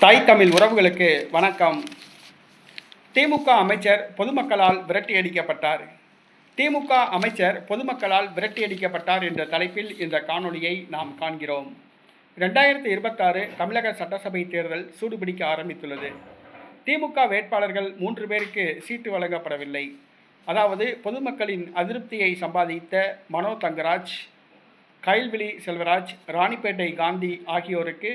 தாய் தமிழ் உறவுகளுக்கு வணக்கம். திமுக அமைச்சர் பொதுமக்களால் விரட்டியடிக்கப்பட்டார். திமுக அமைச்சர் பொதுமக்களால் விரட்டியடிக்கப்பட்டார் என்ற தலைப்பில் இந்த காணொளியை நாம் காண்கிறோம். 2026 தமிழக சட்டசபை தேர்தல் சூடுபிடிக்க ஆரம்பித்துள்ளது. திமுக வேட்பாளர்கள் 3 பேருக்கு சீட்டு வழங்கப்படவில்லை. அதாவது பொதுமக்களின் அதிருப்தியை சம்பாதித்த மனோ தங்கராஜ், கயல்விழி செல்வராஜ், ராணிப்பேட்டை காந்தி ஆகியோருக்கு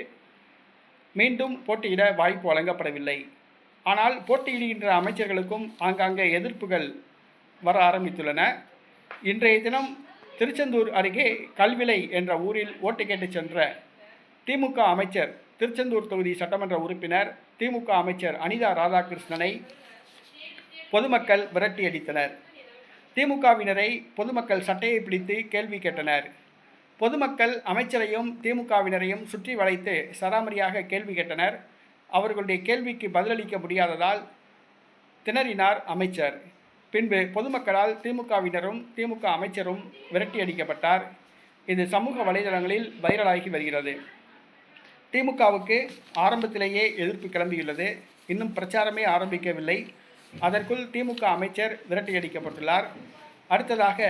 மீண்டும் போட்டியிட வாய்ப்பு வழங்கப்படவில்லை. ஆனால் போட்டியிடுகின்ற அமைச்சர்களுக்கும் ஆங்காங்கே எதிர்ப்புகள் வர ஆரம்பித்துள்ளன. இன்றைய தினம் திருச்செந்தூர் அருகே கல்விளை என்ற ஊரில் ஓட்டு கேட்டு சென்ற திமுக அமைச்சர், திருச்செந்தூர் தொகுதி சட்டமன்ற உறுப்பினர், திமுக அமைச்சர் அனிதா ராதாகிருஷ்ணனை பொதுமக்கள் விரட்டியடித்தனர். திமுகவினரை பொதுமக்கள் சட்டையை பிடித்து கேள்வி கேட்டனர். பொதுமக்கள் அமைச்சரையும் திமுகவினரையும் சுற்றி வளைத்து சராமரியாக கேள்வி கேட்டனர். அவர்களுடைய கேள்விக்கு பதிலளிக்க முடியாததால் திணறினார் அமைச்சர். பின்பு பொதுமக்களால் திமுகவினரும் திமுக அமைச்சரும் விரட்டியடிக்கப்பட்டார். இது சமூக வலைதளங்களில் வைரலாகி வருகிறது. திமுகவுக்கு ஆரம்பத்திலேயே எதிர்ப்பு கிளம்பியுள்ளது. இன்னும் பிரச்சாரமே ஆரம்பிக்கவில்லை. அதற்குள் திமுக அமைச்சர் விரட்டியடிக்கப்பட்டுள்ளார். அடுத்ததாக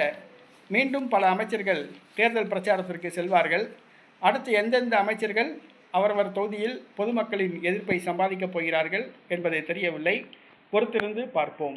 மீண்டும் பல அமைச்சர்கள் தேர்தல் பிரச்சாரத்திற்கு செல்வார்கள். அடுத்து எந்தெந்த அமைச்சர்கள் அவரவர் தொகுதியில் பொதுமக்களின் எதிர்ப்பை சம்பாதிக்கப் போகிறார்கள் என்பது தெரியவில்லை. பொறுத்திருந்து பார்ப்போம்.